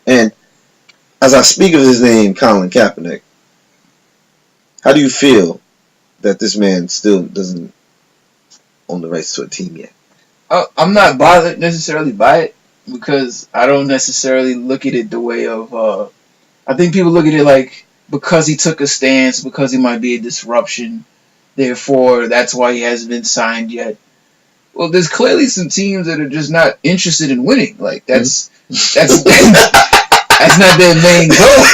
And as I speak of his name, Colin Kaepernick, how do you feel that this man still doesn't own the rights to a team yet? I'm not bothered necessarily by it because I don't necessarily look at it the way of. I think people look at it like because he took a stance, because he might be a disruption, therefore that's why he hasn't been signed yet. Well, there's clearly some teams that are just not interested in winning. Like that's that's not their main goal.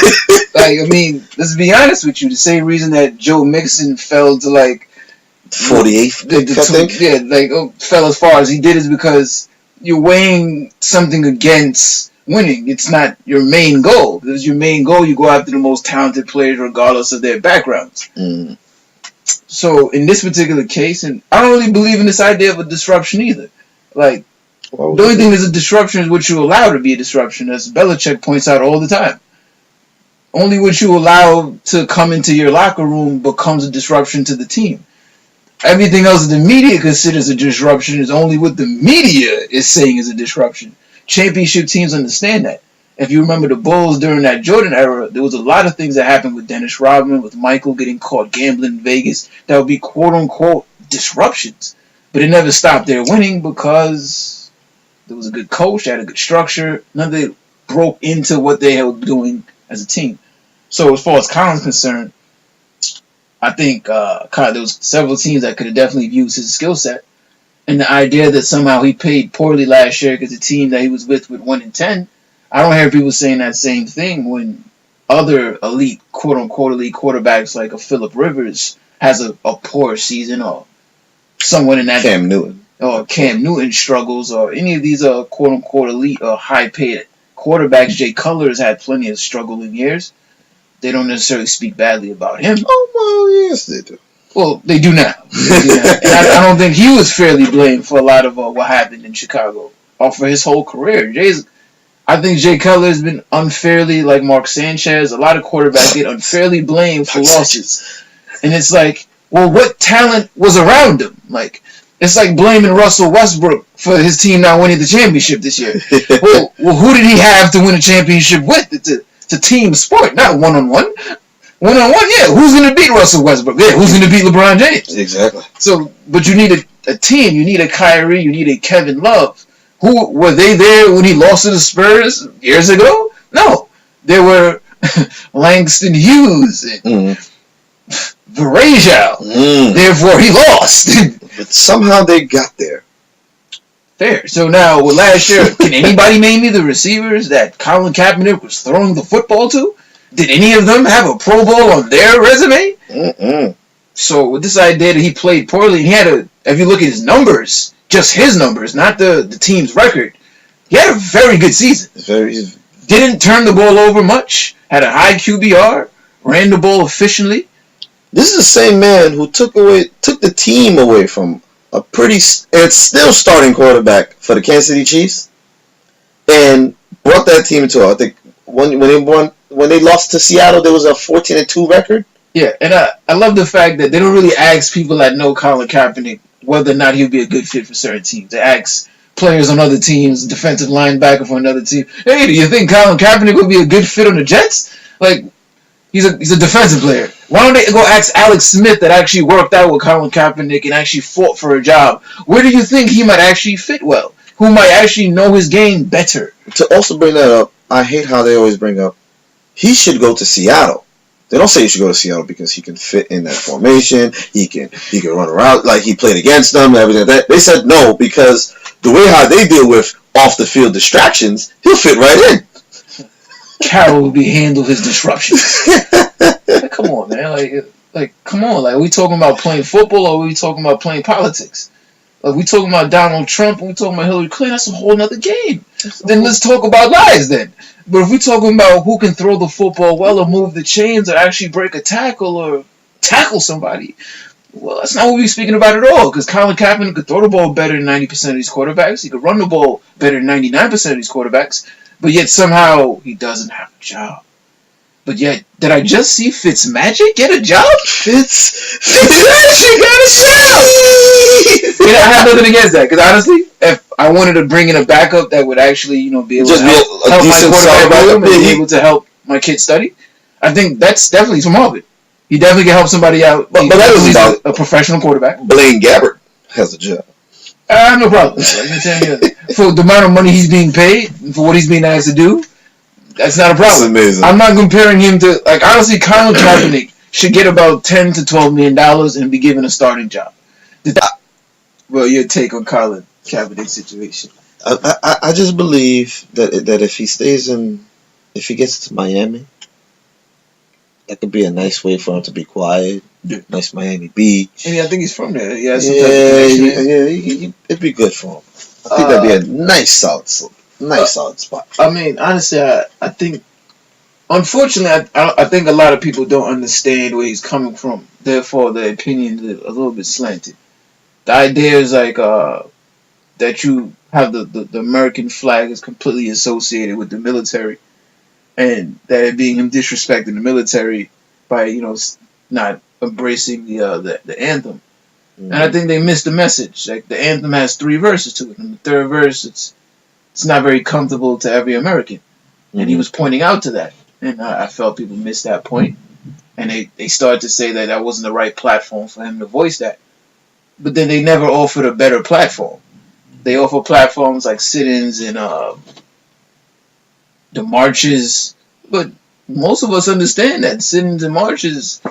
Like I mean, let's be honest with you. The same reason that Joe Mixon fell to like 48th, I think. Yeah, like fell as far as he did is because you're weighing something against winning. It's not your main goal. If it's your main goal, you go after the most talented players regardless of their backgrounds. Mm. So in this particular case, and I don't really believe in this idea of a disruption either. Like, the only thing that's a disruption is what you allow to be a disruption, as Belichick points out all the time. Only what you allow to come into your locker room becomes a disruption to the team. Everything else the media considers a disruption is only what the media is saying is a disruption. Championship teams understand that. If you remember the Bulls during that Jordan era, there was a lot of things that happened with Dennis Rodman, with Michael getting caught gambling in Vegas that would be quote-unquote disruptions. But it never stopped their winning because there was a good coach, they had a good structure. None of it broke into what they were doing as a team. So as far as Colin's concerned, I think there was several teams that could have definitely used his skill set. And the idea that somehow he played poorly last year because the team that he was with 1-10, I don't hear people saying that same thing when other elite, quote-unquote elite quarterbacks like a Phillip Rivers has a poor season, or someone in that... Cam Newton. Or Cam Newton struggles, or any of these quote-unquote elite or high-paid quarterbacks. Jay Cutler has had plenty of struggling years. They don't necessarily speak badly about him. Oh, well, yes, they do. Well, they do now. And I don't think he was fairly blamed for a lot of what happened in Chicago, or for his whole career. I think Jay Cutler has been unfairly, like Mark Sanchez, a lot of quarterbacks get unfairly blamed for losses. And it's like, well, what talent was around him? Like, it's like blaming Russell Westbrook for his team not winning the championship this year. well, who did he have to win a championship with? It's a team sport, not one-on-one. One-on-one, yeah. Who's going to beat Russell Westbrook? Yeah, who's going to beat LeBron James? Exactly. So, but you need a team. You need a Kyrie. You need a Kevin Love. Who were they there when he lost to the Spurs years ago? No. There were Langston Hughes and Varejao. Therefore, he lost. But somehow they got there. Fair. So now, with last year, can anybody name me the receivers that Colin Kaepernick was throwing the football to? Did any of them have a Pro Bowl on their resume? So with this idea that he played poorly, if you look at his numbers, just his numbers, not the team's record, he had a very good season. Didn't turn the ball over much, had a high QBR, ran the ball efficiently. This is the same man who took the team away from a and still starting quarterback for the Kansas City Chiefs, and brought that team to, I think, when they lost to Seattle, there was a 14-2 record. Yeah, and I love the fact that they don't really ask people that know Colin Kaepernick whether or not he'll be a good fit for certain teams. They ask players on other teams, defensive linebacker for another team, hey, do you think Colin Kaepernick will be a good fit on the Jets? Like, he's a defensive player. Why don't they go ask Alex Smith that actually worked out with Colin Kaepernick and actually fought for a job? Where do you think he might actually fit well? Who might actually know his game better? To also bring that up, I hate how they always bring up, he should go to Seattle. They don't say he should go to Seattle because he can fit in that formation. He can run around like he played against them and everything like that. They said no because the way how they deal with off the field distractions, he'll fit right in. Carroll will handle his disruptions. Like, come on, man. Like, come on. Like, are we talking about playing football or are we talking about playing politics? Like, we talking about Donald Trump and we talking about Hillary Clinton, that's a whole other game. Then let's talk about lies then. But if we're talking about who can throw the football well or move the chains or actually break a tackle or tackle somebody, well, that's not what we're speaking about at all. Because Colin Kaepernick could throw the ball better than 90% of these quarterbacks. He could run the ball better than 99% of these quarterbacks. But yet somehow he doesn't have a job. But yet, did I just see Fitzmagic get a job? Fitzmagic got a job. I have nothing against that because honestly, if I wanted to bring in a backup that would actually, be able to help my quarterback room and be able to help my kid study, I think that's definitely smart. He definitely can help somebody out. But that was about a professional quarterback. Blaine Gabbert has a job. I have no problem. For the amount of money he's being paid, for what he's being asked to do, that's not a problem. That's amazing. I'm not comparing him to, honestly, Colin Kaepernick should get about $10 to $12 million and be given a starting job. Well, your take on Colin Kaepernick's situation? I just believe that if he if he gets to Miami, that could be a nice way for him to be quiet. Yeah. Nice Miami Beach. And I think he's from there. Yeah, it'd be good for him. I think that'd be a nice solid spot. I mean, honestly, I think, unfortunately, I think a lot of people don't understand where he's coming from. Therefore, their opinions are a little bit slanted. The idea is that you have the American flag is completely associated with the military, and that it being him disrespecting the military by not embracing the anthem. Mm-hmm. And I think they missed the message. Like, the anthem has 3 verses to it, and the third verse it's not very comfortable to every American. Mm-hmm. And he was pointing out to that, and I felt people missed that point, and they started to say that wasn't the right platform for him to voice that. But then they never offered a better platform. They offer platforms like sit-ins and the marches, but most of us understand that sit-ins and marches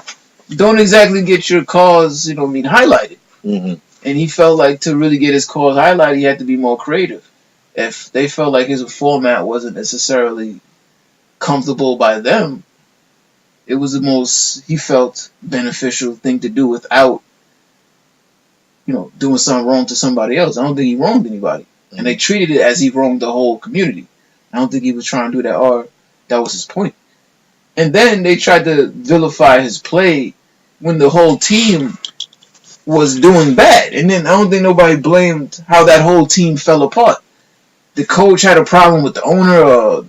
don't exactly get your cause, highlighted. Mm-hmm. And he felt like to really get his cause highlighted, he had to be more creative. If they felt like his format wasn't necessarily comfortable by them, it was the most, he felt, beneficial thing to do without doing something wrong to somebody else. I don't think he wronged anybody. Mm-hmm. And they treated it as he wronged the whole community. I don't think he was trying to do that, or that was his point. And then they tried to vilify his play when the whole team was doing bad. And then I don't think nobody blamed how that whole team fell apart. The coach had a problem with the owner,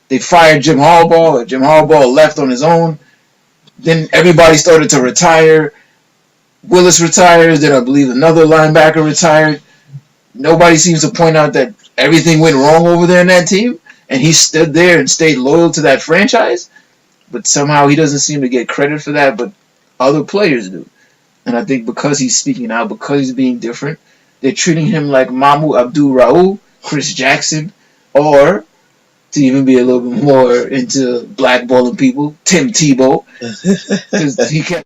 they fired Jim Harbaugh, or Jim Harbaugh left on his own. Then everybody started to retire. Willis retires, then I believe another linebacker retired. Nobody seems to point out that everything went wrong over there in that team, and he stood there and stayed loyal to that franchise. But somehow he doesn't seem to get credit for that, but other players do. And I think because he's speaking out, because he's being different, they're treating him like Mahmoud Abdul-Rauf, Chris Jackson, or, to even be a little bit more into blackballing people, Tim Tebow. Because he kept